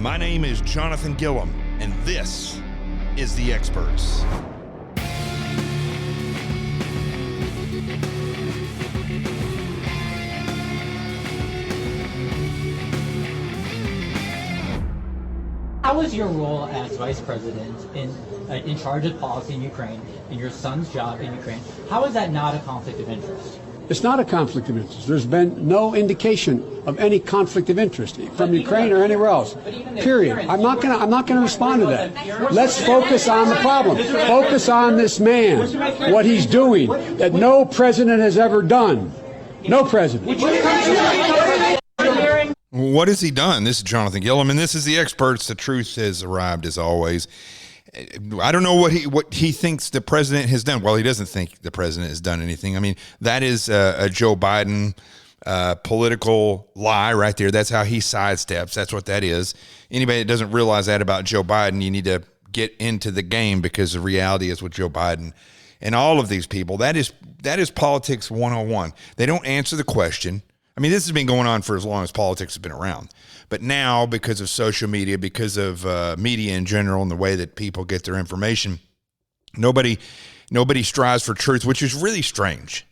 My name is Jonathan Gilliam, and this is The Experts. How is your role as vice president in charge of policy in Ukraine and your son's job in Ukraine? How is that not a conflict of interest? It's not a conflict of interest. There's been no indication of any conflict of interest from Ukraine or anywhere else. Period. I'm not going to respond to that. Let's focus on the problem. Focus on this man, what he's doing that no president has ever done. No president. What has he done? This is Jonathan Gilliam, and this is The Experts. The truth has arrived as always. I don't know what he thinks the president has done. Well, he doesn't think the president has done anything. I mean, that is a Joe Biden political lie right there. That's how he sidesteps. That's what that is. Anybody that doesn't realize that about Joe Biden, you need to get into the game, because the reality is with Joe Biden and all of these people, that is politics 101. They don't answer the question. I mean, this has been going on for as long as politics has been around. But now, because of social media, because of media in general and the way that people get their information, nobody strives for truth, which is really strange.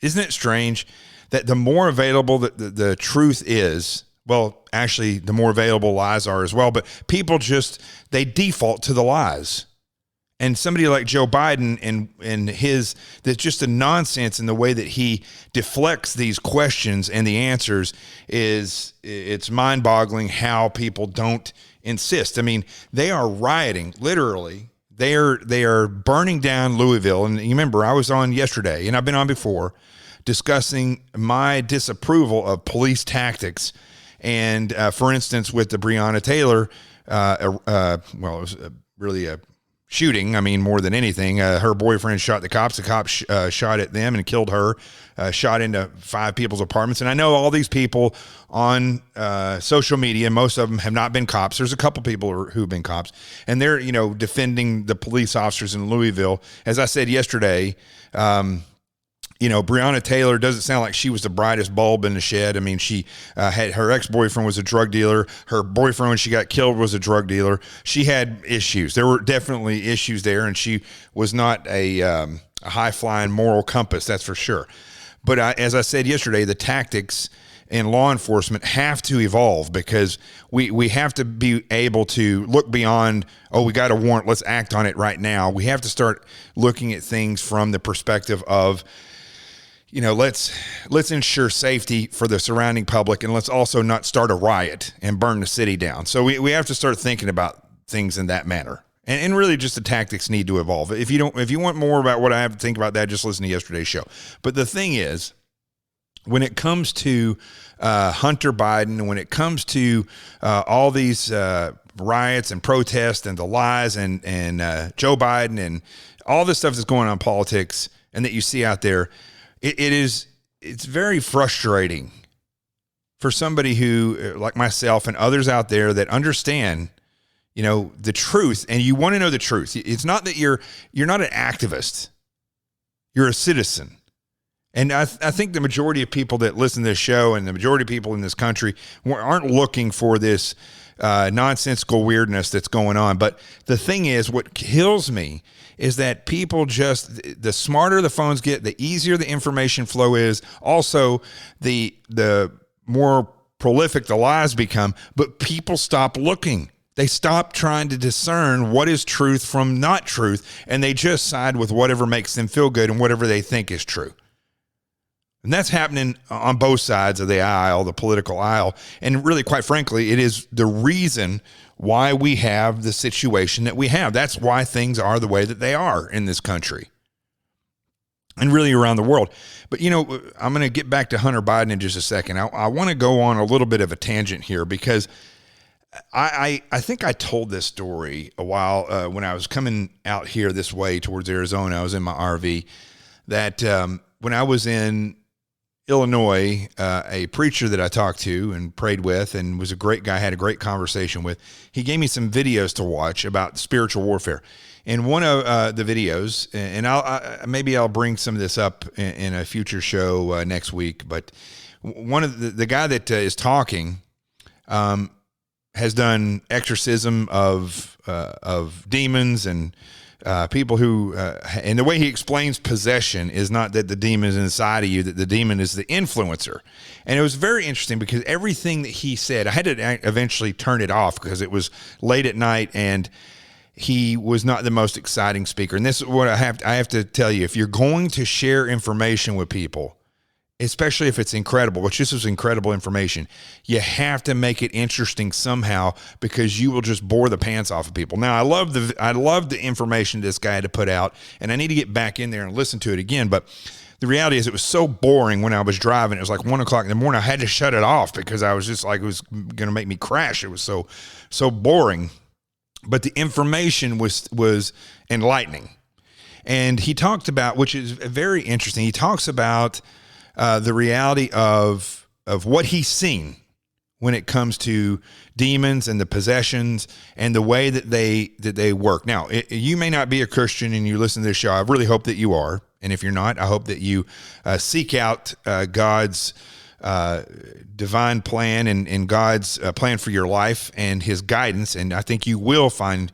Isn't it strange that the more available the truth is, well, actually, the more available lies are as well, but people they default to the lies. And somebody like Joe Biden and there's just a nonsense in the way that he deflects these questions and the answers it's mind-boggling how people don't insist. I mean, they are rioting, literally. They are burning down Louisville. And you remember, I was on yesterday, and I've been on before, discussing my disapproval of police tactics. And for instance, with the Breonna Taylor, it was really a shooting. I mean, more than anything, her boyfriend shot the cops. The cops shot at them and killed her, shot into 5 people's apartments. And I know all these people on social media, most of them have not been cops. There's a couple people who've been cops, and they're, defending the police officers in Louisville. As I said yesterday, Breonna Taylor doesn't sound like she was the brightest bulb in the shed. I mean, she had her ex-boyfriend was a drug dealer. Her boyfriend, when she got killed, was a drug dealer. She had issues. There were definitely issues there, and she was not a high-flying moral compass, that's for sure. But as I said yesterday, the tactics in law enforcement have to evolve, because we have to be able to look beyond, we got a warrant, let's act on it right now. We have to start looking at things from the perspective of, let's ensure safety for the surrounding public, and let's also not start a riot and burn the city down. So we have to start thinking about things in that manner. And really just the tactics need to evolve. If you want more about what I have to think about that, just listen to yesterday's show. But the thing is, when it comes to Hunter Biden, when it comes to all these riots and protests and the lies and Joe Biden and all this stuff that's going on in politics and that you see out there, it's very frustrating for somebody who, like myself and others out there, that understand, the truth, and you want to know the truth. It's not that you're not an activist. You're a citizen. And I think the majority of people that listen to this show and the majority of people in this country aren't looking for this nonsensical weirdness that's going on. But the thing is, what kills me is that people the smarter the phones get, the easier the information flow is. Also, the more prolific the lies become, but people stop looking. They stop trying to discern what is truth from not truth, and they just side with whatever makes them feel good and whatever they think is true. And that's happening on both sides of the aisle, the political aisle. And really, quite frankly, it is the reason why we have the situation that we have. That's why things are the way that they are in this country and really around the world. But, I'm going to get back to Hunter Biden in just a second. I want to go on a little bit of a tangent here, because I think I told this story a while when I was coming out here this way towards Arizona. I was in my RV, that when I was in Illinois, a preacher that I talked to and prayed with and was a great guy, had a great conversation with, he gave me some videos to watch about spiritual warfare. And one of the videos, and maybe I'll bring some of this up in a future show next week, but one of the guy that is talking has done exorcism of demons and people who, and the way he explains possession is not that the demon is inside of you, that the demon is the influencer. And it was very interesting because everything that he said, I had to eventually turn it off because it was late at night and he was not the most exciting speaker. And this is what I have to tell you. If you're going to share information with people, especially if it's incredible, which this was incredible information, you have to make it interesting somehow because you will just bore the pants off of people. Now, I love the information this guy had to put out, and I need to get back in there and listen to it again. But the reality is it was so boring when I was driving. It was like 1 o'clock in the morning. I had to shut it off because I was just like, it was going to make me crash. It was so boring. But the information was enlightening. And he talked about, which is very interesting, he talks about the reality of what he's seen when it comes to demons and the possessions and the way that they work. Now, you may not be a Christian and you listen to this show. I really hope that you are. And if you're not, I hope that you seek out God's divine plan and God's plan for your life and his guidance. And I think you will find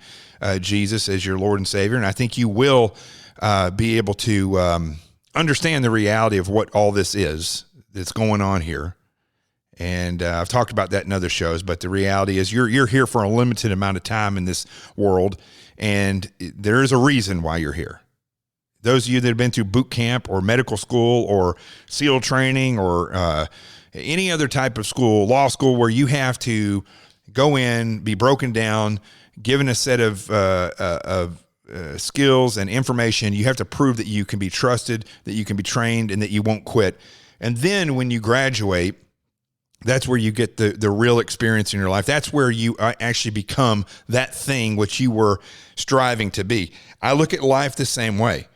Jesus as your Lord and Savior. And I think you will be able to understand the reality of what all this is that's going on here. And I've talked about that in other shows, but the reality is you're here for a limited amount of time in this world, and there is a reason why you're here. Those of you that have been through boot camp or medical school or SEAL training or any other type of school, law school, where you have to go in, be broken down, given a set of skills and information, you have to prove that you can be trusted, that you can be trained, and that you won't quit. And then when you graduate, that's where you get the real experience in your life. That's where you actually become that thing which you were striving to be. I look at life the same way.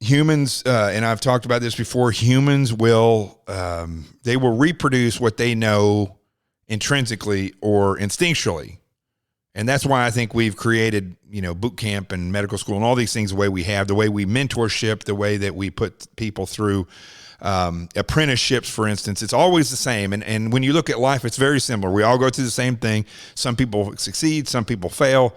Humans, and I've talked about this before, humans will reproduce what they know intrinsically or instinctually. And that's why I think we've created, boot camp and medical school and all these things the way we have, the way we mentorship, the way that we put people through apprenticeships, for instance. It's always the same. And when you look at life, it's very similar. We all go through the same thing. Some people succeed, some people fail.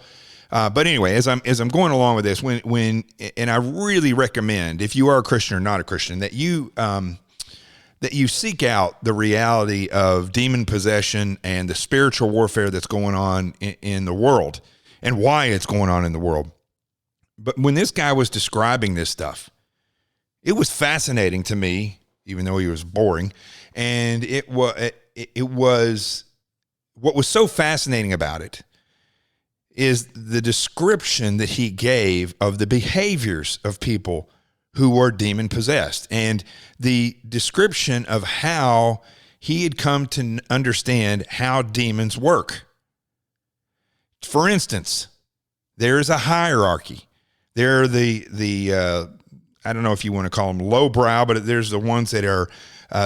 But anyway, as I'm going along with this, and I really recommend, if you are a Christian or not a Christian, that you seek out the reality of demon possession and the spiritual warfare that's going on in the world and why it's going on in the world. But when this guy was describing this stuff, it was fascinating to me, even though he was boring. And it was what was so fascinating about it is the description that he gave of the behaviors of people who were demon possessed and the description of how he had come to understand how demons work. For instance, there's a hierarchy. There are the I don't know if you want to call them lowbrow, but there's the ones that are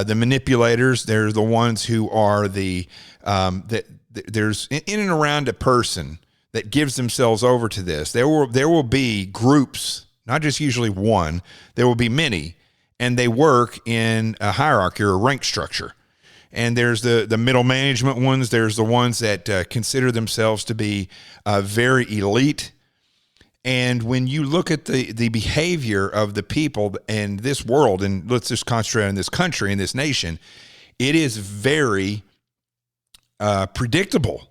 the manipulators. There's the ones who are there's in and around a person that gives themselves over to this. There will be groups, not just usually one, there will be many, and they work in a hierarchy or a rank structure. And there's the middle management ones. There's the ones that consider themselves to be very elite. And when you look at the behavior of the people in this world, and let's just concentrate on this country and this nation, it is very predictable.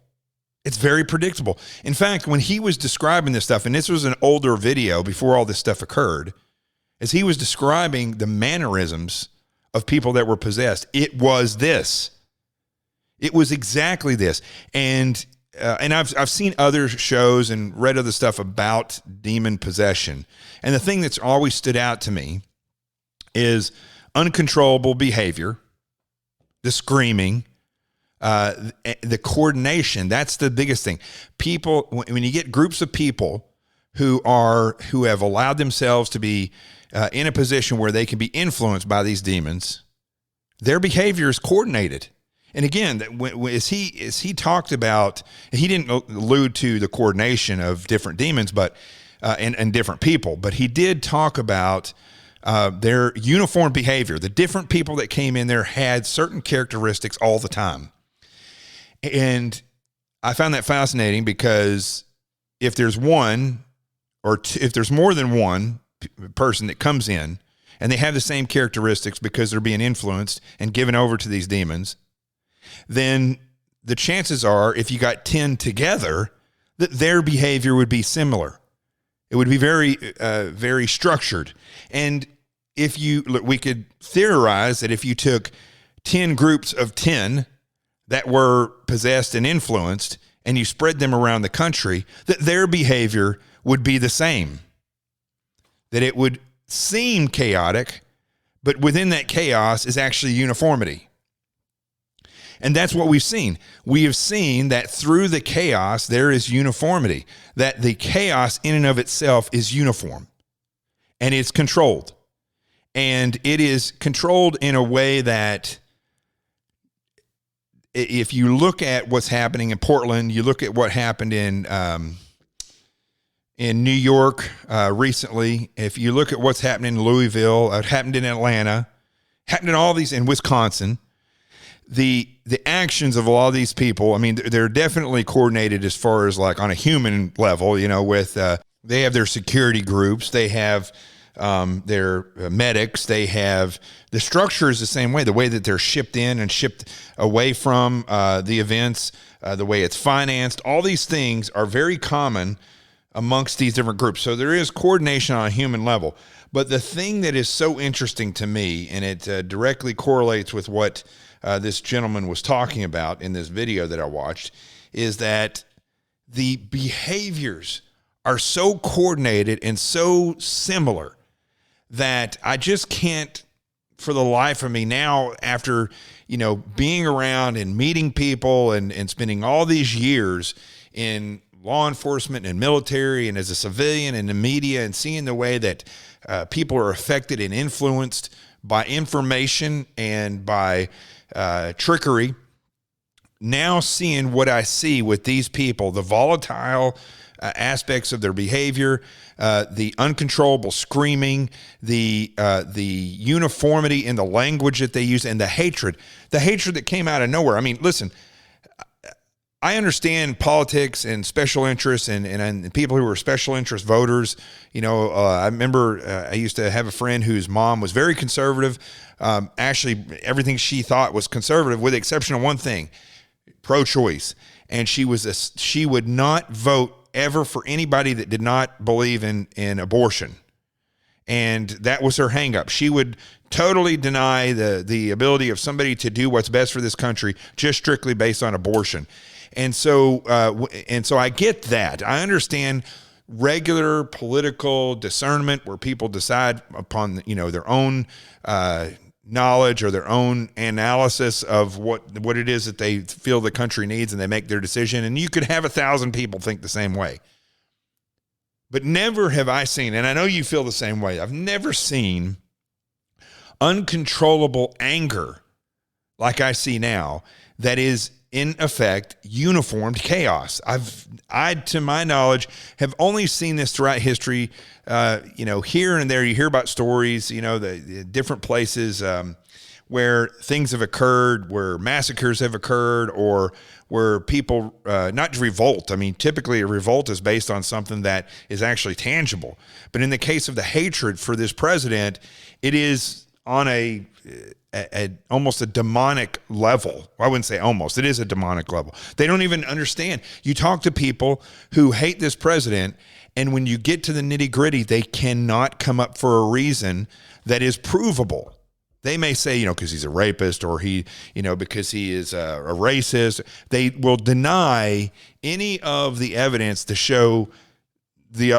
It's very predictable. In fact, when he was describing this stuff, and this was an older video before all this stuff occurred, as he was describing the mannerisms of people that were possessed, it was this. It was exactly this. And I've seen other shows and read other stuff about demon possession. And the thing that's always stood out to me is uncontrollable behavior, the screaming, the coordination. That's the biggest thing. People, when you get groups of people who have allowed themselves to be in a position where they can be influenced by these demons, their behavior is coordinated. And again, as he talked about, he didn't allude to the coordination of different demons, but and different people, but he did talk about their uniform behavior. The different people that came in there had certain characteristics all the time. And I found that fascinating because if there's one if there's more than one person that comes in and they have the same characteristics because they're being influenced and given over to these demons, then the chances are, if you got 10 together, that their behavior would be similar. It would be very, very structured. And we could theorize that if you took 10 groups of 10 that were possessed and influenced, and you spread them around the country, that their behavior would be the same. That it would seem chaotic, but within that chaos is actually uniformity. And that's what we've seen. We have seen that through the chaos, there is uniformity, that the chaos in and of itself is uniform, and it's controlled. And it is controlled in a way that, if you look at what's happening in Portland, you look at what happened in New York recently, if you look at what's happening in Louisville, it happened in Atlanta, happened in all these, in Wisconsin, the actions of a lot of these people, I mean, they're definitely coordinated as far as like on a human level, you know, with they have their security groups, they have their medics, they have, the structure is the same way, the way that they're shipped in and shipped away from the events, the way it's financed, all these things are very common amongst these different groups. So there is coordination on a human level. But the thing that is so interesting to me, and it directly correlates with what this gentleman was talking about in this video that I watched, is that the behaviors are so coordinated and so similar that I just can't, for the life of me now, after, you know, being around and meeting people and spending all these years in law enforcement and military and as a civilian and the media, and seeing the way that people are affected and influenced by information and by trickery, now seeing what I see with these people, the volatile aspects of their behavior, the uncontrollable screaming, the uniformity in the language that they use, and the hatred that came out of nowhere. I mean, listen, I understand politics and special interests and people who are special interest voters. You know, I remember I used to have a friend whose mom was very conservative. Actually, everything she thought was conservative, with the exception of one thing: pro-choice. And she would not vote ever for anybody that did not believe in abortion. And that was her hang-up. She would totally deny the ability of somebody to do what's best for this country just strictly based on abortion. And so I get that. I understand regular political discernment where people decide upon, you know, their own knowledge or their own analysis of what it is that they feel the country needs, and they make their decision. And you could have 1,000 people think the same way. But never have I seen, and I know you feel the same way, I've never seen uncontrollable anger like I see now that is in effect uniformed chaos. I, to my knowledge, have only seen this throughout history. You know, here and there you hear about stories, you know, the different places where things have occurred, where massacres have occurred, or where people not revolt. I mean, typically a revolt is based on something that is actually tangible. But in the case of the hatred for this president, it is on almost a demonic level. Well, I wouldn't say almost. It is a demonic level. They don't even understand. You talk to people who hate this president, and when you get to the nitty-gritty, they cannot come up for a reason that is provable. They may say, you know, because he's a rapist, or he, you know, because he is a racist. They will deny any of the evidence to show the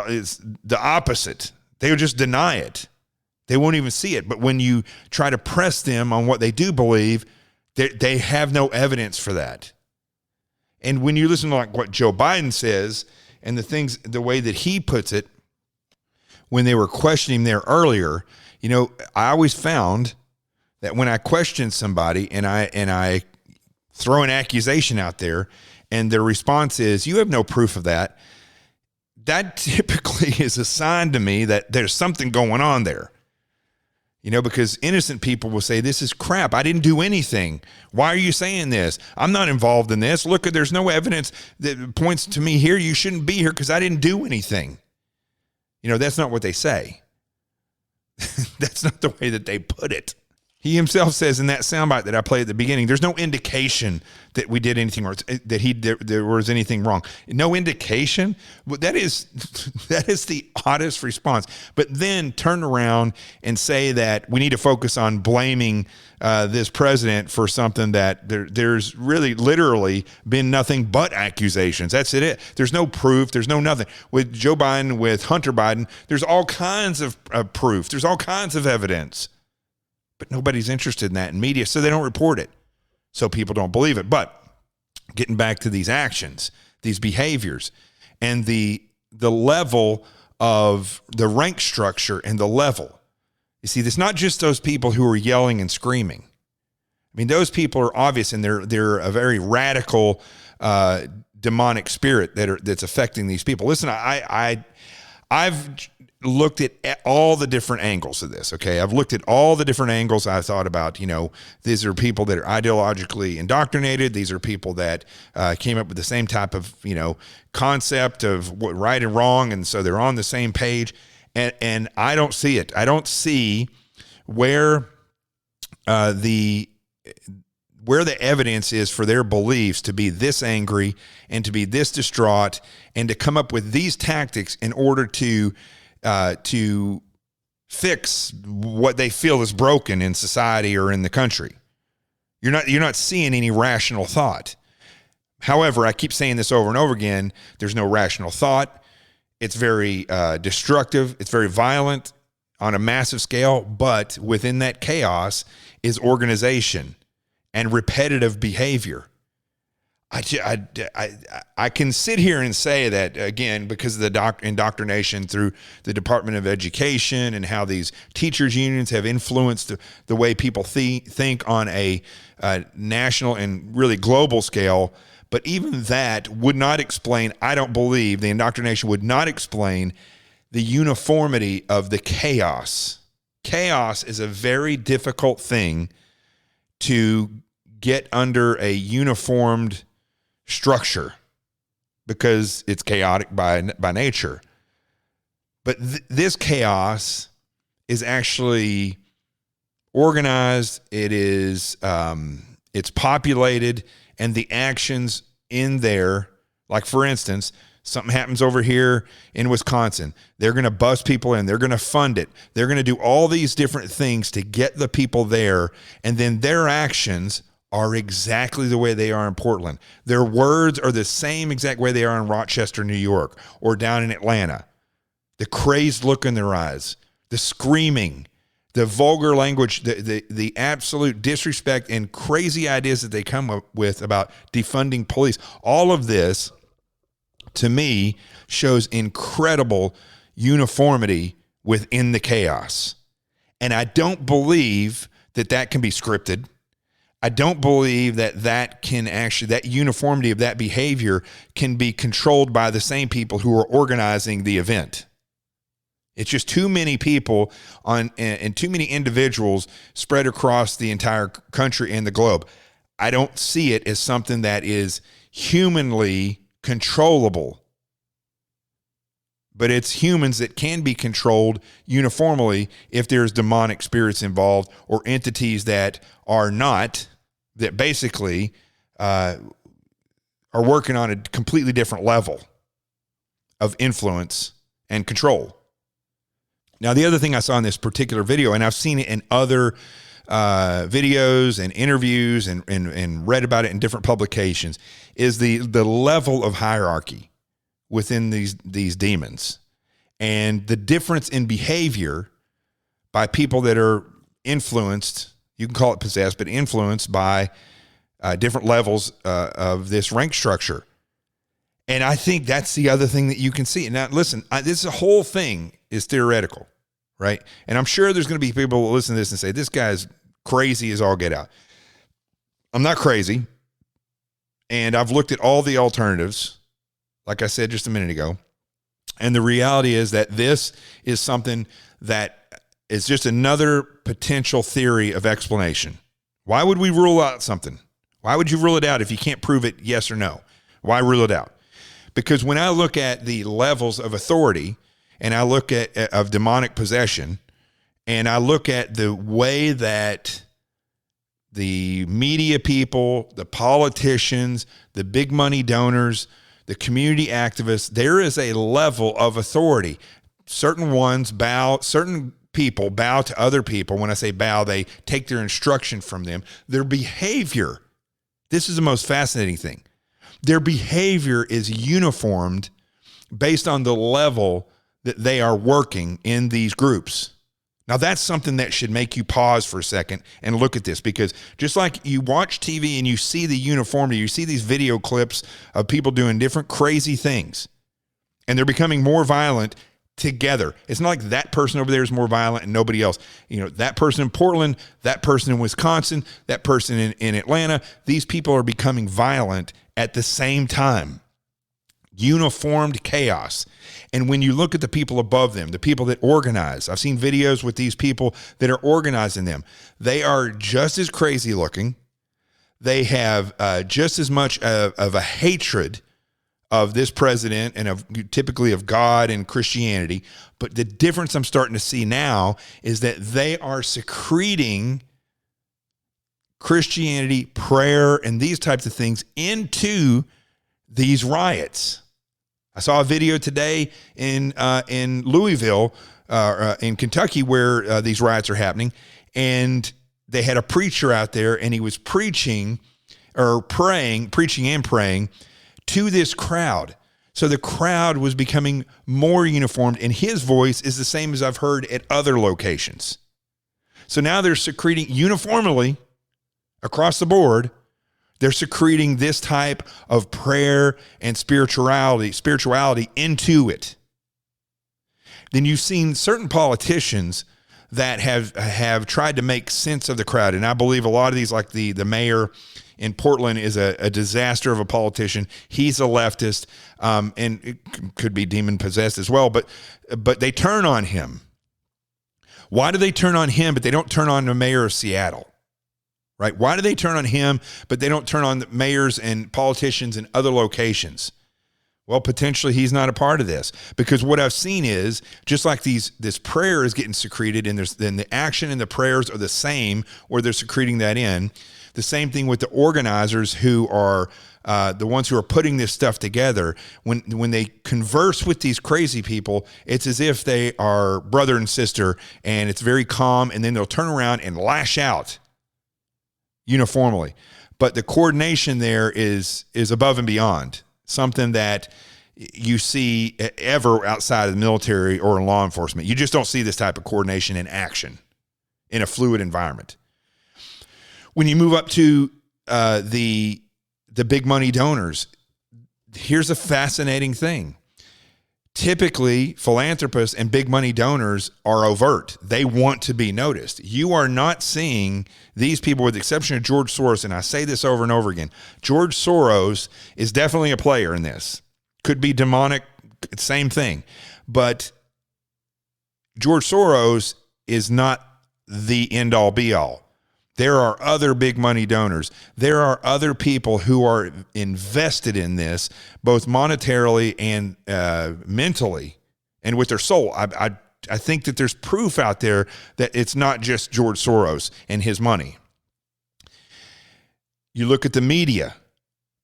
opposite. They will just deny it. They won't even see it. But when you try to press them on what they do believe, they have no evidence for that. And when you listen to like what Joe Biden says and the way that he puts it, when they were questioning him there earlier, you know, I always found that when I question somebody and I throw an accusation out there and their response is, "You have no proof of that," that typically is a sign to me that there's something going on there. You know, because innocent people will say, this is crap. I didn't do anything. Why are you saying this? I'm not involved in this. Look, there's no evidence that points to me here. You shouldn't be here because I didn't do anything. You know, that's not what they say. That's not the way that they put it. He himself says in that soundbite that I played at the beginning, there's no indication that we did anything or that there was anything wrong. No indication. Well, that is the oddest response. But then turn around and say that we need to focus on blaming this president for something that there's really literally been nothing but accusations. That's it. There's no proof. There's no nothing. With Joe Biden, with Hunter Biden, there's all kinds of proof. There's all kinds of evidence. But nobody's interested in that in media, so they don't report it. So people don't believe it. But getting back to these actions, these behaviors, and the level of the rank structure and the level. You see, it's not just those people who are yelling and screaming. I mean, those people are obvious, and they're a very radical demonic spirit that's affecting these people. Listen, I've looked at all the different angles of this. Okay. I've looked at all the different angles. I thought about, you know, these are people that are ideologically indoctrinated. These are people that came up with the same type of, you know, concept of what right and wrong. And so they're on the same page, and I don't see it. I don't see where the evidence is for their beliefs to be this angry and to be this distraught and to come up with these tactics in order to fix what they feel is broken in society or in the country. You're not seeing any rational thought. However, I keep saying this over and over again. There's no rational thought. It's very destructive. It's very violent on a massive scale. But within that chaos is organization and repetitive behavior. I can sit here and say that, again, because of the indoctrination through the Department of Education and how these teachers' unions have influenced the way people think on a national and really global scale. But even that would not explain, I don't believe, the indoctrination would not explain the uniformity of the chaos. Chaos is a very difficult thing to get under a uniformed structure because it's chaotic by nature. But this chaos is actually organized. It is it's populated, and the actions in there, like for instance, something happens over here in Wisconsin. They're going to bus people in. They're going to fund it. They're going to do all these different things to get the people there, and then their actions are exactly the way they are in Portland. Their words are the same exact way they are in Rochester, New York, or down in Atlanta. The crazed look in their eyes, the screaming, the vulgar language, the absolute disrespect and crazy ideas that they come up with about defunding police. All of this, to me, shows incredible uniformity within the chaos. And I don't believe that can be scripted. I don't believe that uniformity of that behavior can be controlled by the same people who are organizing the event. It's just too many people and too many individuals spread across the entire country and the globe. I don't see it as something that is humanly controllable. But it's humans that can be controlled uniformly if there's demonic spirits involved or entities that are not, that basically are working on a completely different level of influence and control. Now, the other thing I saw in this particular video, and I've seen it in other videos and interviews and read about it in different publications, is the level of hierarchy within these demons and the difference in behavior by people that are influenced. You can call it possessed, but influenced by different levels of this rank structure. And I think that's the other thing that you can see. Now, listen, this whole thing is theoretical, right? And I'm sure there's going to be people who listen to this and say, this guy's crazy as all get out. I'm not crazy. And I've looked at all the alternatives, like I said just a minute ago. And the reality is that this is something that It's just another potential theory of explanation. Why would we rule out something? Why would you rule it out if you can't prove it yes or no? Why rule it out? Because when I look at the levels of authority and I look at of demonic possession, and I look at the way that the media people, the politicians, the big money donors, the community activists, there is a level of authority. Certain people bow to other people. When I say bow, they take their instruction from them. Their behavior, this is the most fascinating thing. Their behavior is uniformed based on the level that they are working in these groups. Now, that's something that should make you pause for a second and look at this, because just like you watch TV and you see the uniformity, you see these video clips of people doing different crazy things, and they're becoming more violent together. It's not like that person over there is more violent and nobody else. You know, that person in Portland, that person in Wisconsin, that person in Atlanta, these people are becoming violent at the same time. Uniformed chaos. And when you look at the people above them, the people that organize, I've seen videos with these people that are organizing them. They are just as crazy looking. They have just as much of a hatred of this president and of typically of God and Christianity. But the difference I'm starting to see now is that they are secreting Christianity, prayer, and these types of things into these riots. I saw a video today in Louisville, in Kentucky, where these riots are happening, and they had a preacher out there, and he was preaching and praying to this crowd. So the crowd was becoming more uniformed, and his voice is the same as I've heard at other locations. So now they're secreting uniformly across the board. They're secreting this type of prayer and spirituality into it. Then you've seen certain politicians that have tried to make sense of the crowd. And I believe a lot of these, like the mayor in Portland, is a disaster of a politician. He's a leftist, and it could be demon possessed as well, but they turn on him. Why do they turn on him, but they don't turn on the mayor of Seattle? Right? Why do they turn on him, but they don't turn on the mayors and politicians in other locations? Well, potentially he's not a part of this, because what I've seen is just like this prayer is getting secreted, and then the action and the prayers are the same, where they're secreting that in. The same thing with the organizers, who are the ones who are putting this stuff together. When they converse with these crazy people, it's as if they are brother and sister, and it's very calm, and then they'll turn around and lash out uniformly. But the coordination there is above and beyond something that you see ever outside of the military or in law enforcement. You just don't see this type of coordination in action in a fluid environment. When you move up to the big money donors, here's a fascinating thing. Typically, philanthropists and big money donors are overt. They want to be noticed. You are not seeing these people, with the exception of George Soros, and I say this over and over again. George Soros is definitely a player in this. Could be demonic, same thing. But George Soros is not the end-all, be-all. There are other big money donors. There are other people who are invested in this, both monetarily and mentally, and with their soul. I think that there's proof out there that it's not just George Soros and his money. You look at the media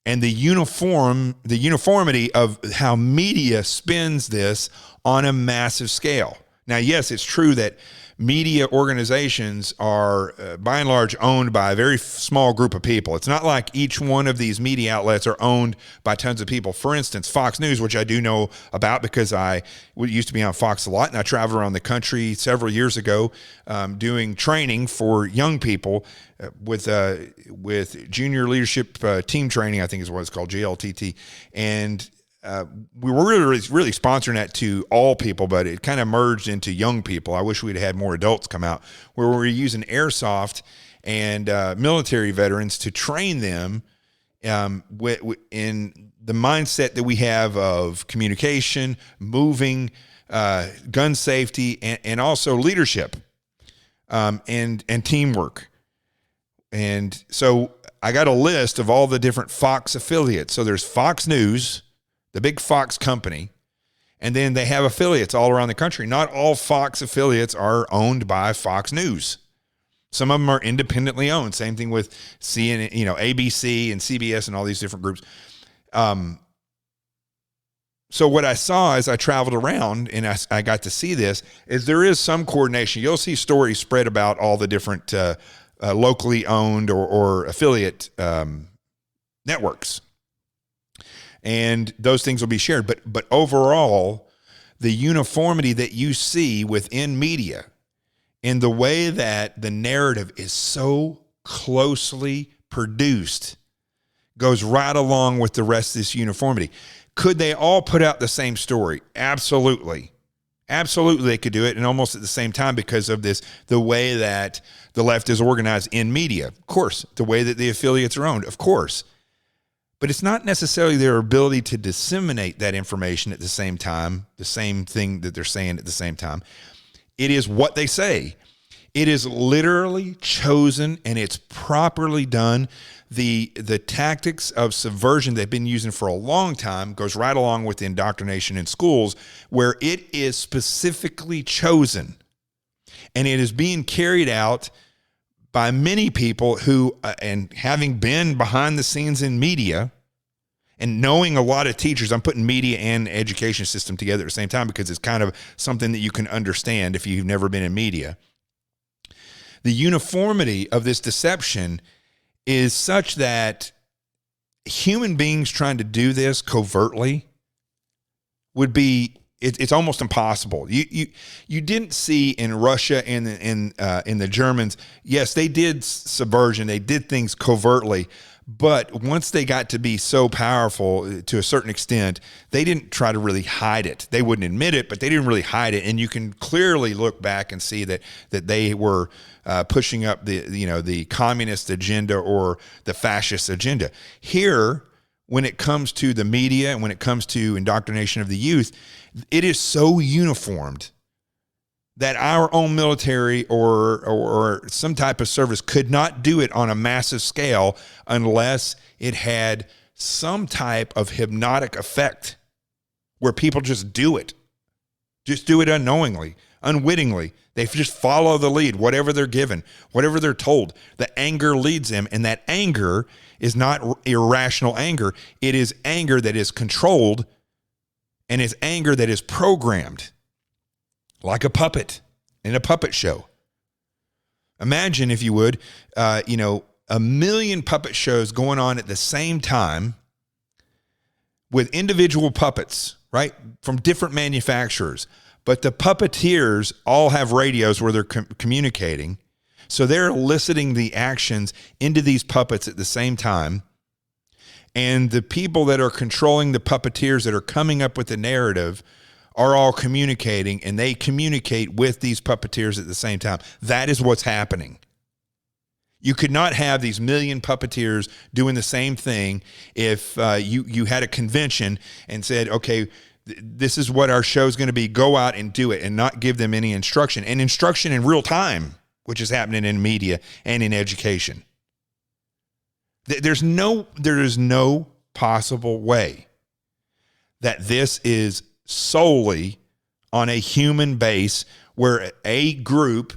and the uniformity of how media spins this on a massive scale. Now, yes, it's true that media organizations are, by and large, owned by a very small group of people. It's not like each one of these media outlets are owned by tons of people. For instance, Fox News, which I do know about because I used to be on Fox a lot, and I traveled around the country several years ago doing training for young people with junior leadership team training, I think is what it's called, JLTT. And we were really sponsoring that to all people, but it kind of merged into young people. I wish we'd had more adults come out, where we were using airsoft and military veterans to train them in the mindset that we have of communication, moving, gun safety, and also leadership. and teamwork. And so I got a list of all the different Fox affiliates. So there's Fox News, the big Fox company, and then they have affiliates all around the country. Not all Fox affiliates are owned by Fox News. Some of them are independently owned. Same thing with CNN, ABC and CBS and all these different groups. So what I saw as I traveled around and I got to see this is there is some coordination. You'll see stories spread about all the different locally owned or affiliate networks. And those things will be shared. But overall, the uniformity that you see within media in the way that the narrative is so closely produced goes right along with the rest of this uniformity. Could they all put out the same story? Absolutely. Absolutely, they could do it, and almost at the same time because of the way that the left is organized in media. Of course, the way that the affiliates are owned, of course. But it's not necessarily their ability to disseminate that information at the same time, the same thing that they're saying at the same time. It is what they say. It is literally chosen, and it's properly done. The tactics of subversion they've been using for a long time goes right along with the indoctrination in schools, where it is specifically chosen. And it is being carried out by many people who, and having been behind the scenes in media and knowing a lot of teachers, I'm putting media and education system together at the same time because it's kind of something that you can understand if you've never been in media. The uniformity of this deception is such that human beings trying to do this covertly would be, it's almost impossible. You didn't see in Russia and in the Germans, yes, they did subversion, they did things covertly, but once they got to be so powerful to a certain extent, they didn't try to really hide it. They wouldn't admit it, but they didn't really hide it. And you can clearly look back and see that they were pushing up the communist agenda or the fascist agenda. Here, when it comes to the media and when it comes to indoctrination of the youth, it is so uniformed that our own military or some type of service could not do it on a massive scale unless it had some type of hypnotic effect where people just do it unknowingly, unwittingly. They just follow the lead, whatever they're given, whatever they're told. The anger leads them, and that anger is not irrational anger. It is anger that is controlled, and it's anger that is programmed. Like a puppet in a puppet show. Imagine, if you would, a million puppet shows going on at the same time with individual puppets, right, from different manufacturers. But the puppeteers all have radios where they're communicating. So they're eliciting the actions into these puppets at the same time. And the people that are controlling the puppeteers that are coming up with the narrative are all communicating, and they communicate with these puppeteers at the same time. That is what's happening. You could not have these million puppeteers doing the same thing if you had a convention and said, okay, this is what our show is going to be. Go out and do it, and not give them any instruction. And instruction in real time, which is happening in media and in education. There is no possible way that this is solely on a human base where a group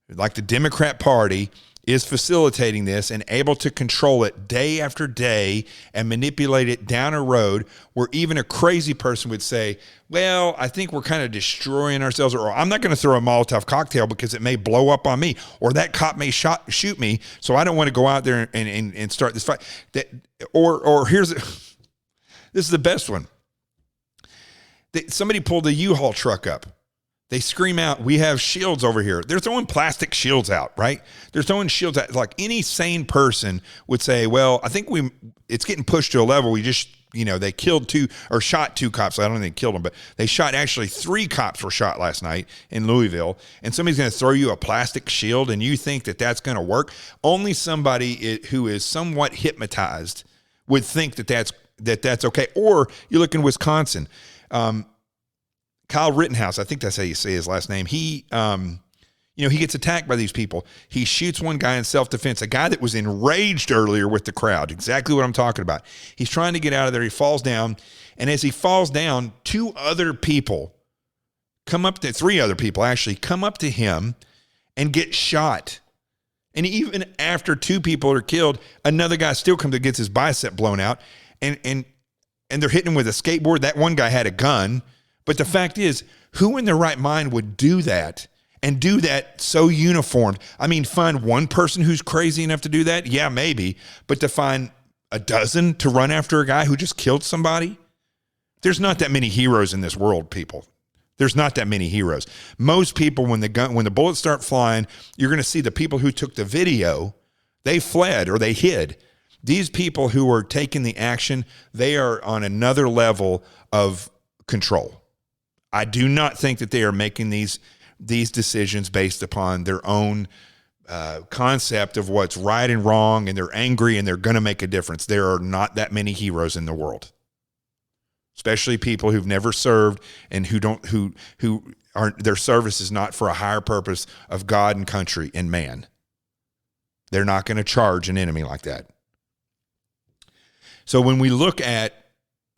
like the Democrat Party is facilitating this and able to control it day after day and manipulate it down a road where even a crazy person would say, well, I think we're kind of destroying ourselves, or I'm not going to throw a Molotov cocktail because it may blow up on me, or that cop may shoot me, so I don't want to go out there and start this fight. Or here's this is the best one. Somebody pulled a U-Haul truck up. They scream out, we have shields over here. They're throwing plastic shields out, right? They're throwing shields out. Like any sane person would say, well, I think it's getting pushed to a level. We just, they killed shot two cops. I don't think they killed them, but they shot, actually 3 cops were shot last night in Louisville. And somebody's going to throw you a plastic shield and you think that that's going to work? Only somebody who is somewhat hypnotized would think that that's okay. Or you look in Wisconsin, Kyle Rittenhouse, I think that's how you say his last name. He, He gets attacked by these people. He shoots one guy in self-defense, a guy that was enraged earlier with the crowd. Exactly what I'm talking about. He's trying to get out of there. He falls down. And as he falls down, three other people come up to him and get shot. And even after two people are killed, another guy still comes and gets his bicep blown out. And they're hitting him with a skateboard. That one guy had a gun. But the fact is, who in their right mind would do that? And do that so uniformed? I mean, find one person who's crazy enough to do that? Yeah, maybe. But to find a dozen to run after a guy who just killed somebody? There's not that many heroes in this world, people. There's not that many heroes. Most people, when the bullets start flying, you're going to see the people who took the video, they fled or they hid. These people who are taking the action, they are on another level of control. I do not think that they are making these decisions based upon their own concept of what's right and wrong, and they're angry and they're going to make a difference. There are not that many heroes in the world, especially people who've never served and who aren't, their service is not for a higher purpose of God and country and man. They're not going to charge an enemy like that. So when we look at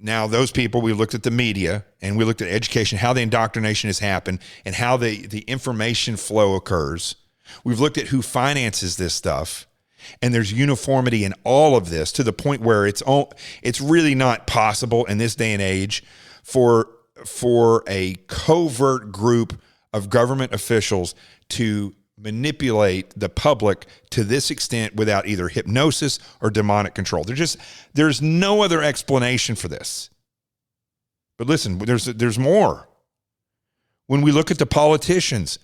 now those people, we looked at the media and we looked at education, how the indoctrination has happened and how the information flow occurs. We've looked at who finances this stuff, and there's uniformity in all of this to the point where it's really not possible in this day and age for a covert group of government officials to manipulate the public to this extent without either hypnosis or demonic control. There's no other explanation for this. But listen, there's more. When we look at the politicians,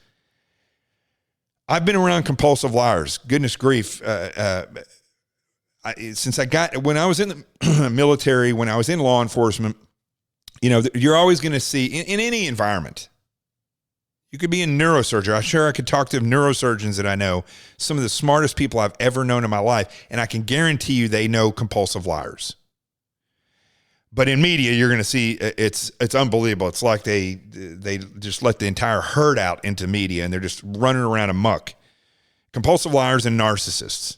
I've been around compulsive liars. Goodness grief. When I was in the military, when I was in law enforcement, you're always going to see in any environment. You could be a neurosurgeon. I'm sure I could talk to neurosurgeons that I know, some of the smartest people I've ever known in my life, and I can guarantee you they know compulsive liars. But in media, you're going to see it's unbelievable. It's like they just let the entire herd out into media, and they're just running around amok. Compulsive liars and narcissists.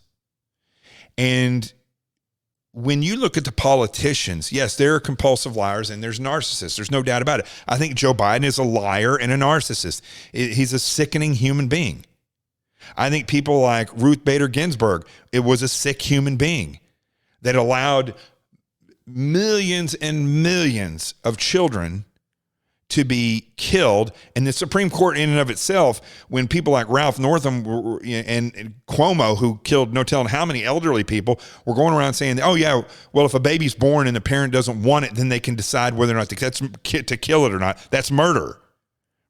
And when you look at the politicians, yes, there are compulsive liars and there's narcissists. There's no doubt about it. I think Joe Biden is a liar and a narcissist. He's a sickening human being. I think people like Ruth Bader Ginsburg, it was a sick human being that allowed millions and millions of children to be killed. And the Supreme Court in and of itself, when people like Ralph Northam and Cuomo, who killed no telling how many elderly people, were going around saying, oh yeah, well, if a baby's born and the parent doesn't want it, then they can decide whether or not to kill it or not. That's murder.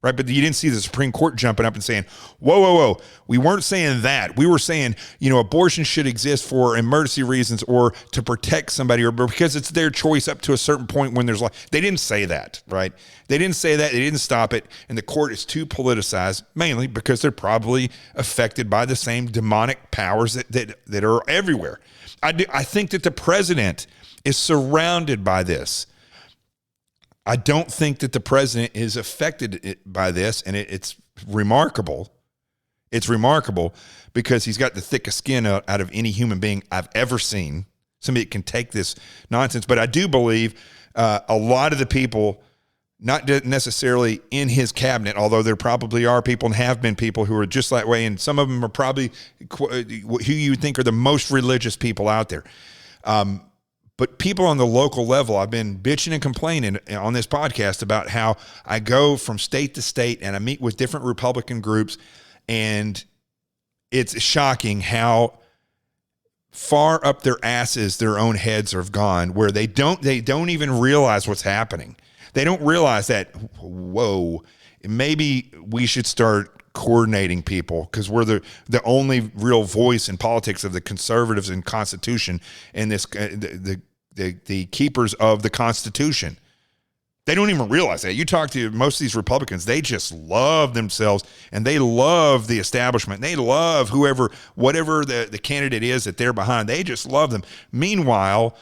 Right? But you didn't see the Supreme Court jumping up and saying, whoa. We weren't saying that. We were saying, abortion should exist for emergency reasons or to protect somebody or because it's their choice up to a certain point when there's life. They didn't say that, right? They didn't say that. They didn't stop it. And the court is too politicized, mainly because they're probably affected by the same demonic powers that are everywhere. I think that the president is surrounded by this. I don't think that the president is affected by this, and it's remarkable. It's remarkable because he's got the thickest skin out of any human being I've ever seen. Somebody that can take this nonsense. But I do believe a lot of the people, not necessarily in his cabinet, although there probably are people and have been people who are just that way, and some of them are probably who you think are the most religious people out there. But people on the local level, I've been bitching and complaining on this podcast about how I go from state to state and I meet with different Republican groups, and it's shocking how far up their asses their own heads have gone, where they don't even realize what's happening. They don't realize that, whoa, maybe we should start coordinating people because we're the only real voice in politics of the conservatives and Constitution and this the keepers of the Constitution. They don't even realize that. You talk to most of these Republicans, they just love themselves and they love the establishment. They love whatever the candidate is that they're behind. They just love them. Meanwhile,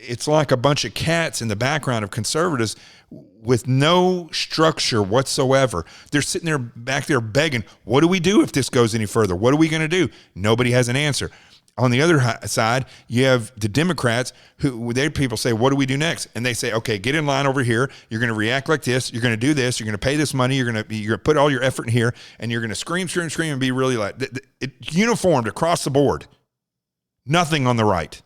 it's like a bunch of cats in the background of conservatives with no structure whatsoever. They're sitting there back there begging, what do we do if this goes any further? What are we going to do? Nobody has an answer. On the other side, you have the Democrats who their people say, what do we do next? And they say, okay, get in line over here. You're going to react like this. You're going to do this. You're going to pay this money. You're going to put all your effort in here, and you're going to scream and be really like it's uniformed across the board. Nothing on the right.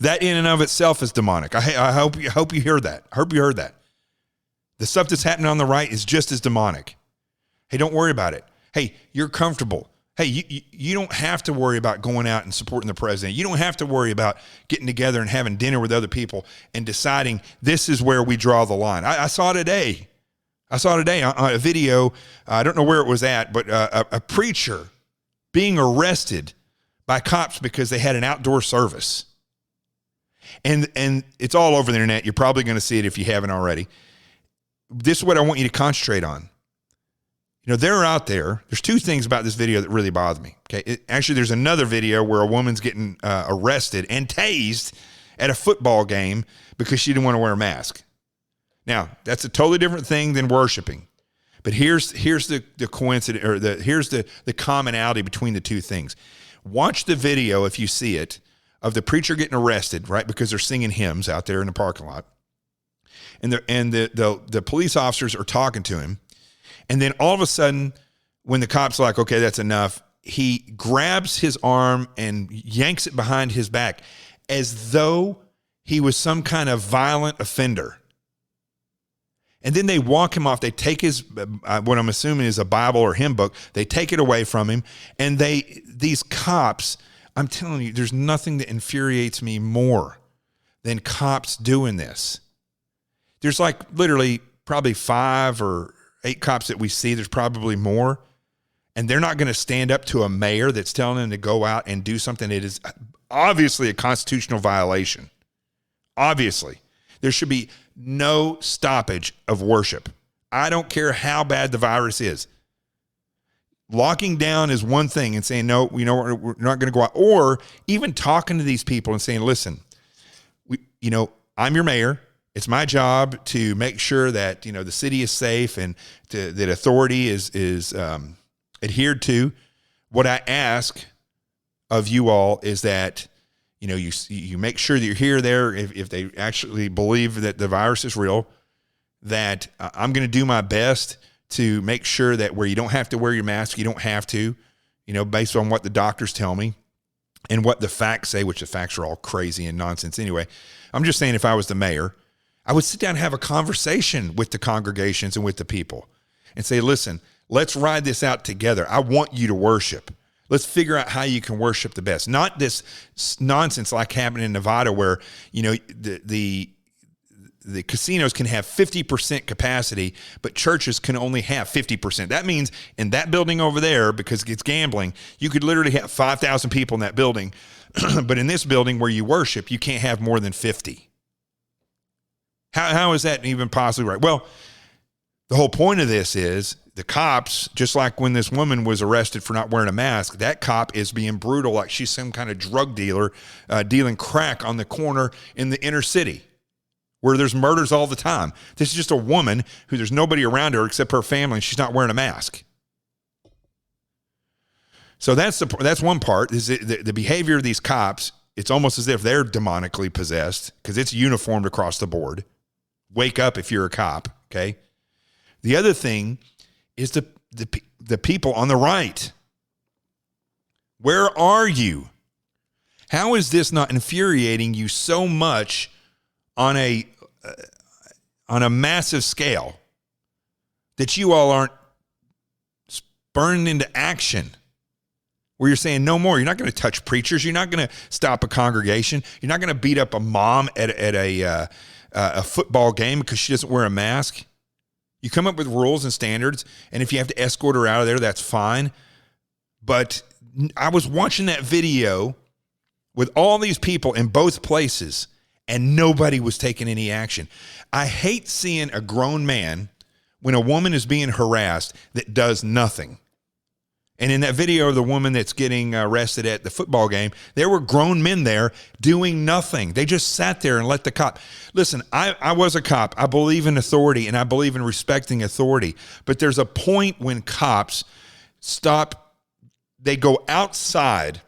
That in and of itself is demonic. I hope you hear that. I hope you heard that. The stuff that's happening on the right is just as demonic. Hey, don't worry about it. Hey, you're comfortable. Hey, you don't have to worry about going out and supporting the president. You don't have to worry about getting together and having dinner with other people and deciding this is where we draw the line. I saw today on a video, I don't know where it was at, but a preacher being arrested by cops because they had an outdoor service. And it's all over the internet. You're probably going to see it if you haven't already. This is what I want you to concentrate on. You know, they're out there. There's two things about this video that really bother me. Okay, actually, there's another video where a woman's getting arrested and tased at a football game because she didn't want to wear a mask. Now, that's a totally different thing than worshiping. But here's the coincidence, or here's the commonality between the two things. Watch the video if you see it of the preacher getting arrested, right? Because they're singing hymns out there in the parking lot, and the police officers are talking to him. And then all of a sudden, when the cop's like, okay, that's enough, he grabs his arm and yanks it behind his back as though he was some kind of violent offender. And then they walk him off. They take his, what I'm assuming is a Bible or hymn book. They take it away from him. And these cops, I'm telling you, there's nothing that infuriates me more than cops doing this. There's like literally probably 5 or 8 cops that we see. There's probably more. And they're not going to stand up to a mayor that's telling them to go out and do something that is obviously a constitutional violation. Obviously. There should be no stoppage of worship. I don't care how bad the virus is. Locking down is one thing and saying, no, you know, we're not going to go out. Or even talking to these people and saying, listen, I'm your mayor. It's my job to make sure that, the city is safe and that authority is adhered to. What I ask of you all is that, you make sure that you're here there if they actually believe that the virus is real, that I'm going to do my best to make sure that where you don't have to wear your mask, you don't have to, based on what the doctors tell me and what the facts say, which the facts are all crazy and nonsense anyway. I'm just saying if I was the mayor, I would sit down and have a conversation with the congregations and with the people and say, listen, let's ride this out together. I want you to worship. Let's figure out how you can worship the best. Not this nonsense like happened in Nevada where, the casinos can have 50% capacity, but churches can only have 50%. That means in that building over there, because it's gambling, you could literally have 5,000 people in that building. But in this building where you worship, you can't have more than 50. How is that even possibly right? Well, the whole point of this is the cops, just like when this woman was arrested for not wearing a mask, that cop is being brutal like she's some kind of drug dealer dealing crack on the corner in the inner city where there's murders all the time. This is just a woman who there's nobody around her except her family, and she's not wearing a mask. So that's one part, is the behavior of these cops. It's almost as if they're demonically possessed because it's uniformed across the board. Wake up if you're a cop, okay? The other thing is the people on the right. Where are you? How is this not infuriating you so much on a massive scale that you all aren't spurned into action? Where you're saying no more. You're not going to touch preachers. You're not going to stop a congregation. You're not going to beat up a mom at a football game because she doesn't wear a mask. You come up with rules and standards, and if you have to escort her out of there, that's fine. But I was watching that video with all these people in both places, and nobody was taking any action. I hate seeing a grown man, when a woman is being harassed, that does nothing. And in that video of the woman that's getting arrested at the football game, there were grown men there doing nothing. They just sat there and let the cop. Listen, I was a cop. I believe in authority, and I believe in respecting authority. But there's a point when cops stop. They go outside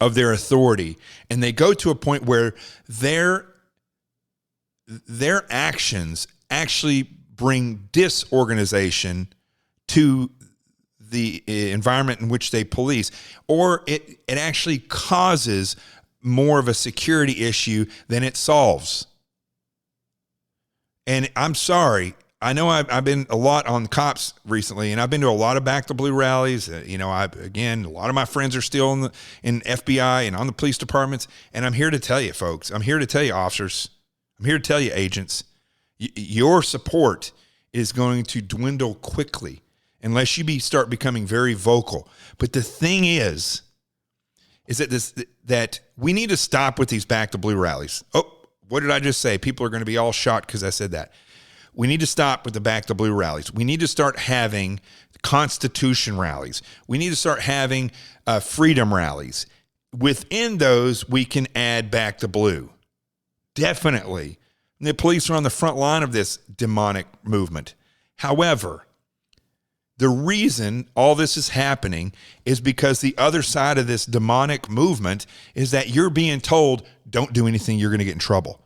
of their authority, and they go to a point where their actions actually bring disorganization to the environment in which they police, or it actually causes more of a security issue than it solves. And I'm sorry, I know I've been a lot on cops recently, and I've been to a lot of Back the Blue rallies. Again, a lot of my friends are still in FBI and on the police departments, and I'm here to tell you, folks, I'm here to tell you, officers, I'm here to tell you, agents, your support is going to dwindle quickly unless you start becoming very vocal. But the thing is that we need to stop with these Back the Blue rallies. Oh, what did I just say? People are going to be all shocked because I said that. We need to stop with the Back the Blue rallies. We need to start having Constitution rallies. We need to start having freedom rallies. Within those, we can add Back the Blue. Definitely. The police are on the front line of this demonic movement. However, the reason all this is happening is because the other side of this demonic movement is that you're being told, don't do anything, you're going to get in trouble.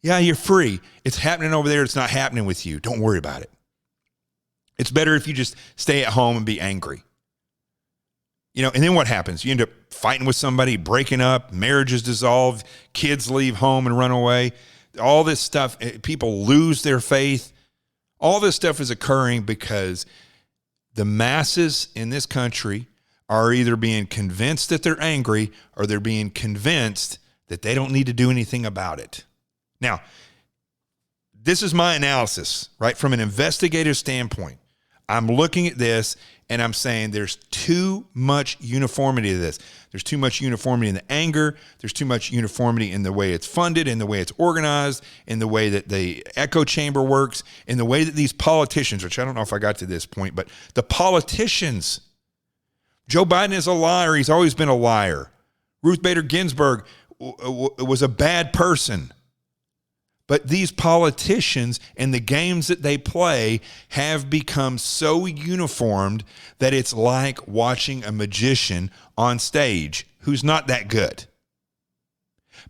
Yeah, you're free. It's happening over there. It's not happening with you. Don't worry about it. It's better if you just stay at home and be angry. And then what happens? You end up fighting with somebody, breaking up, marriages dissolve, kids leave home and run away. All this stuff, people lose their faith. All this stuff is occurring because the masses in this country are either being convinced that they're angry or they're being convinced that they don't need to do anything about it. Now, this is my analysis, right? From an investigative standpoint, I'm looking at this and I'm saying there's too much uniformity to this. There's too much uniformity in the anger. There's too much uniformity in the way it's funded, in the way it's organized, in the way that the echo chamber works, in the way that these politicians, which I don't know if I got to this point, but the politicians, Joe Biden is a liar. He's always been a liar. Ruth Bader Ginsburg was a bad person. But these politicians and the games that they play have become so uniformed that it's like watching a magician on stage who's not that good.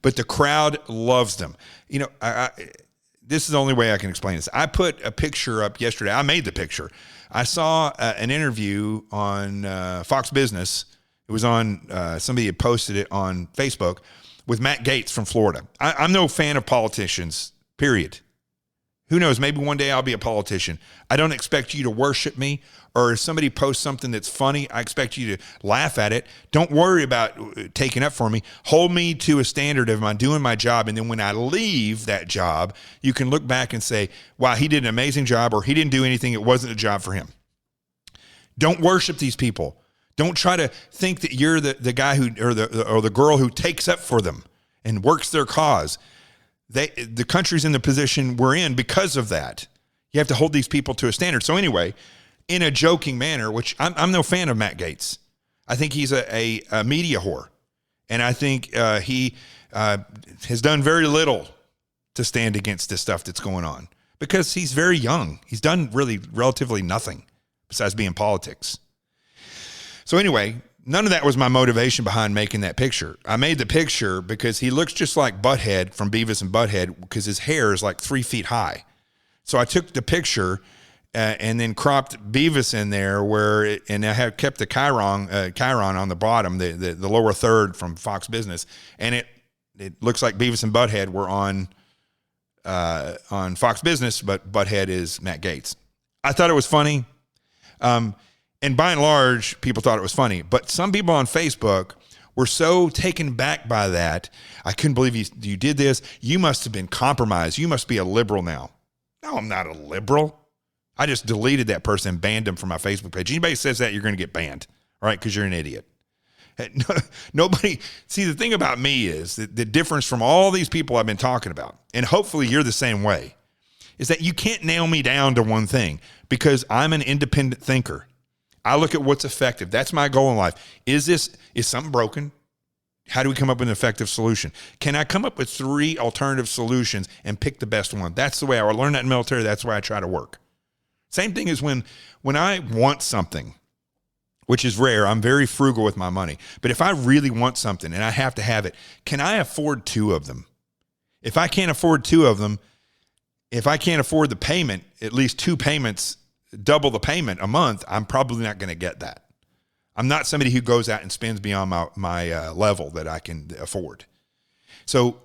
But the crowd loves them. This is the only way I can explain this. I put a picture up yesterday. I made the picture. I saw an interview on Fox Business. It was on, somebody had posted it on Facebook, with Matt Gaetz from Florida. I'm no fan of politicians, period. Who knows? Maybe one day I'll be a politician. I don't expect you to worship me, or if somebody posts something that's funny, I expect you to laugh at it. Don't worry about taking up for me. Hold me to a standard of I'm doing my job, and then when I leave that job, you can look back and say, wow, he did an amazing job, or he didn't do anything. It wasn't a job for him. Don't worship these people. Don't try to think that you're the guy who or the girl who takes up for them and works their cause. The country's in the position we're in because of that. You have to hold these people to a standard. So anyway, in a joking manner, which I'm no fan of Matt Gaetz. I think he's a media whore, and I think he has done very little to stand against this stuff that's going on because he's very young. He's done really relatively nothing besides being politics. So anyway, none of that was my motivation behind making that picture. I made the picture because he looks just like Butthead from Beavis and Butthead because his hair is like 3 feet high. So I took the picture and then cropped Beavis in there and I have kept the Chiron on the bottom, the lower third from Fox Business. And it looks like Beavis and Butthead were on Fox Business, but Butthead is Matt Gaetz. I thought it was funny. And by and large, people thought it was funny. But some people on Facebook were so taken back by that. I couldn't believe you did this. You must have been compromised. You must be a liberal now. No, I'm not a liberal. I just deleted that person and banned them from my Facebook page. Anybody says that, you're going to get banned, all right, because you're an idiot. Nobody. See, the thing about me is that the difference from all these people I've been talking about, and hopefully you're the same way, is that you can't nail me down to one thing because I'm an independent thinker. I look at what's effective. That's my goal in life. Is something broken? How do we come up with an effective solution? Can I come up with 3 alternative solutions and pick the best one? That's the way I learned that in the military. That's why I try to work. Same thing as when I want something, which is rare. I'm very frugal with my money. But if I really want something and I have to have it, can I afford 2 of them? If I can't afford 2 of them, if I can't afford the payment, at least 2 payments, double the payment a month, I'm probably not going to get that. I'm not somebody who goes out and spends beyond my level that I can afford. So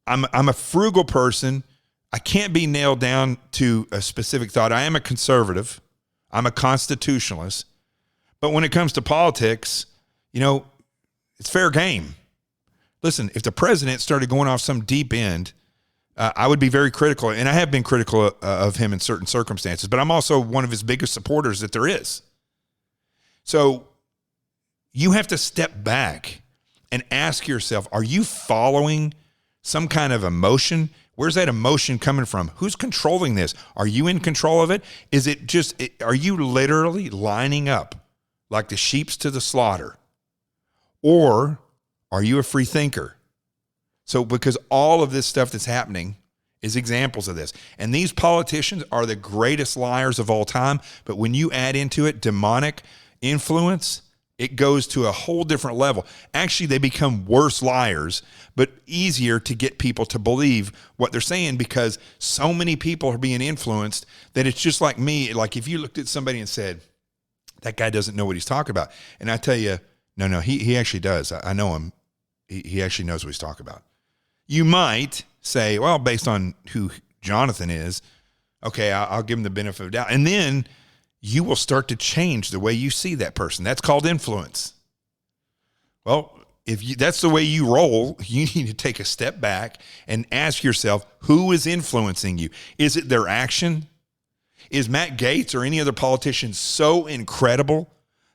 I'm a frugal person. I can't be nailed down to a specific thought. I am a conservative. I'm a constitutionalist. But when it comes to politics, it's fair game. Listen, if the president started going off some deep end, I would be very critical, and I have been critical of him in certain circumstances, but I'm also one of his biggest supporters that there is. So you have to step back and ask yourself, are you following some kind of emotion? Where's that emotion coming from? Who's controlling this? Are you in control of it? Are you literally lining up like the sheeps to the slaughter? Or are you a free thinker? So because all of this stuff that's happening is examples of this. And these politicians are the greatest liars of all time. But when you add into it demonic influence, it goes to a whole different level. Actually, they become worse liars, but easier to get people to believe what they're saying because so many people are being influenced that it's just like me. Like if you looked at somebody and said, that guy doesn't know what he's talking about. And I tell you, no, he actually does. I know him. He actually knows what he's talking about. You might say, well, based on who Jonathan is, okay, I'll give him the benefit of the doubt. And then you will start to change the way you see that person. That's called influence. Well, if that's the way you roll, you need to take a step back and ask yourself, who is influencing you? Is it their action? Is Matt Gaetz or any other politician so incredible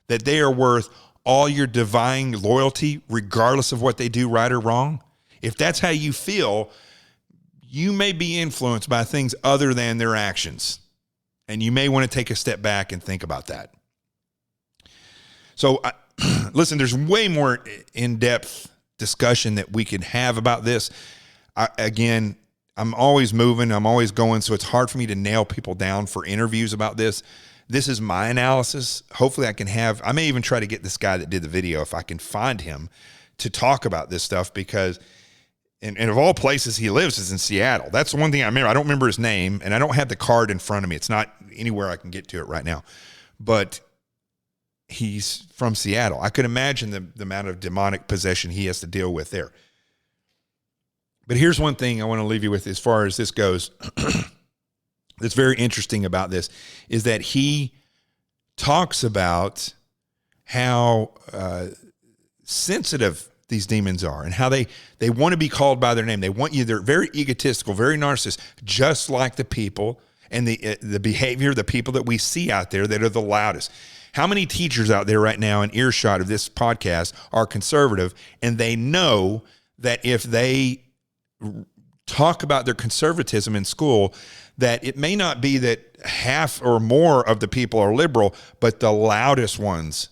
that they are worth all your divine loyalty, regardless of what they do, right or wrong? If that's how you feel, you may be influenced by things other than their actions. And you may want to take a step back and think about that. So, listen, there's way more in-depth discussion that we could have about this. I'm always moving. I'm always going. So it's hard for me to nail people down for interviews about this. This is my analysis. Hopefully I may even try to get this guy that did the video, if I can find him, to talk about this stuff because and of all places he lives is in Seattle. That's the one thing I remember. I don't remember his name, and I don't have the card in front of me. It's not anywhere I can get to it right now. But he's from Seattle. I could imagine the amount of demonic possession he has to deal with there. But here's one thing I want to leave you with as far as this goes that's very interesting about this, is that he talks about how sensitive these demons are and how they want to be called by their name. They want you. They're very egotistical, very narcissistic, just like the people and the behavior, the people that we see out there that are the loudest. How many teachers out there right now in earshot of this podcast are conservative, and they know that if they talk about their conservatism in school, that it may not be that half or more of the people are liberal, but the loudest ones,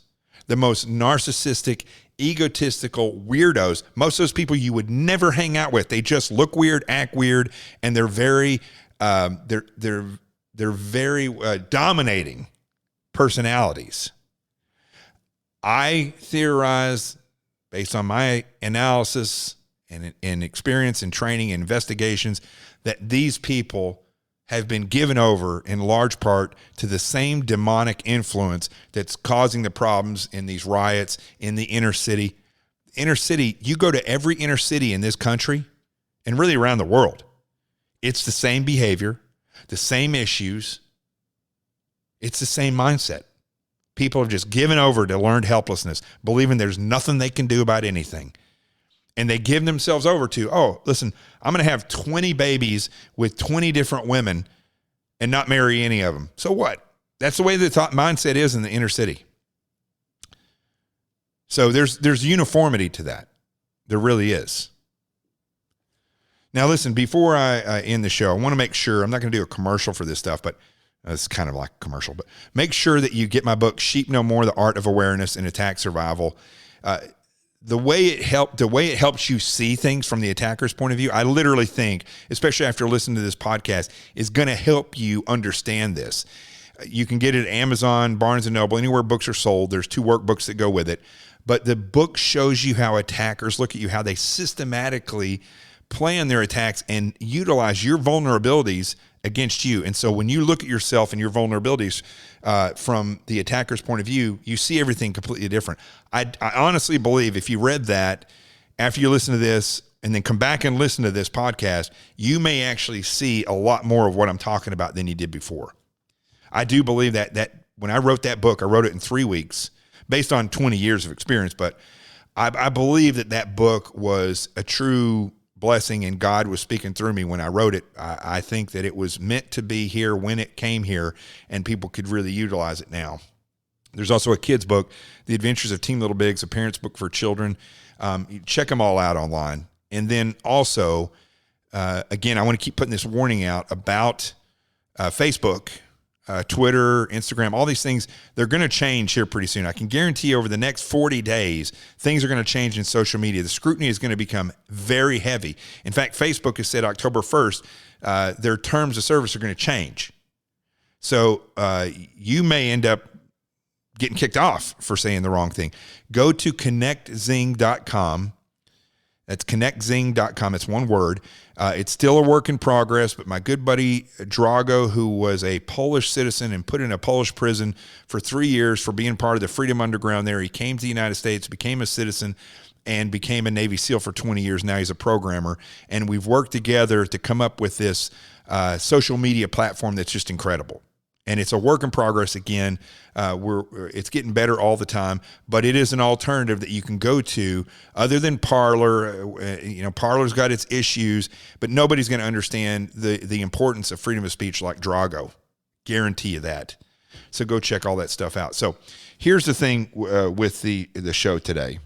the most narcissistic, egotistical weirdos, most of those people you would never hang out with. They just look weird, act weird, and they're very dominating personalities. I theorize, based on my analysis and experience and training and investigations, that these people have been given over in large part to the same demonic influence that's causing the problems in these riots in the inner city. Inner city, you go to every inner city in this country and really around the world, it's the same behavior, the same issues. It's the same mindset. People have just given over to learned helplessness, believing there's nothing they can do about anything. And they give themselves over to, oh, listen, I'm going to have 20 babies with 20 different women and not marry any of them. So what? That's the way the mindset is in the inner city. So there's uniformity to that. There really is. Now, listen, before I end the show, I want to make sure, I'm not going to do a commercial for this stuff, but It's kind of like a commercial, but make sure that you get my book, Sheep No More, The Art of Awareness in Attack Survival. The way it helps you see things from the attacker's point of view, I literally think, especially after listening to this podcast, is going to help you understand this. You can get it at Amazon, Barnes & Noble, anywhere books are sold. There's 2 workbooks that go with it. But the book shows you how attackers look at you, how they systematically plan their attacks and utilize your vulnerabilities against you. And so when you look at yourself and your vulnerabilities from the attacker's point of view, you see everything completely different. I honestly believe if you read that after you listen to this and then come back and listen to this podcast, you may actually see a lot more of what I'm talking about than you did before. I do believe that when I wrote that book, I wrote it in 3 weeks based on 20 years of experience. But I believe that book was a true blessing and God was speaking through me when I wrote it. I think that it was meant to be here when it came here and people could really utilize it now. There's also a kid's book, The Adventures of Team Little Bigs, a parent's book for children. You check them all out online. And then also, again, I want to keep putting this warning out about Facebook, Twitter, Instagram, all these things. They're going to change here pretty soon. I can guarantee you over the next 40 days, things are going to change in social media. The scrutiny is going to become very heavy. In fact, Facebook has said October 1st, their terms of service are going to change. So you may end up getting kicked off for saying the wrong thing. Go to connectzing.com. That's connectzing.com. It's one word. It's still a work in progress, but my good buddy Drago, who was a Polish citizen and put in a Polish prison for 3 years for being part of the Freedom Underground there, he came to the United States, became a citizen, and became a Navy SEAL for 20 years. Now he's a programmer, and we've worked together to come up with this social media platform that's just incredible. And it's a work in progress again. It's getting better all the time, but it is an alternative that you can go to other than Parler. Parler's got its issues, but nobody's going to understand the importance of freedom of speech like Drago. Guarantee you that. So go check all that stuff out. So here's the thing with the show today.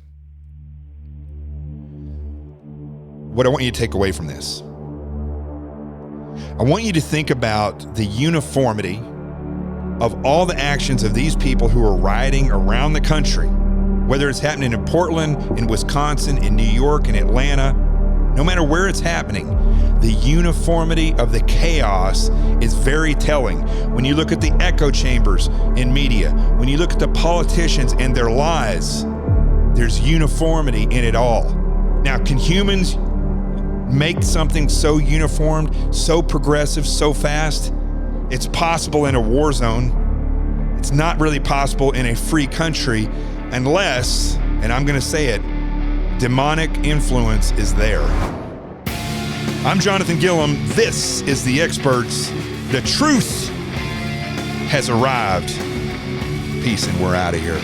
What I want you to take away from this. I want you to think about the uniformity of all the actions of these people who are rioting around the country, whether it's happening in Portland, in Wisconsin, in New York, in Atlanta, no matter where it's happening, the uniformity of the chaos is very telling. When you look at the echo chambers in media, when you look at the politicians and their lies, there's uniformity in it all. Now, can humans make something so uniformed, so progressive, so fast? It's possible in a war zone. It's not really possible in a free country unless, and I'm going to say it, demonic influence is there. I'm Jonathan Gilliam. This is The Experts. The truth has arrived. Peace, and we're out of here.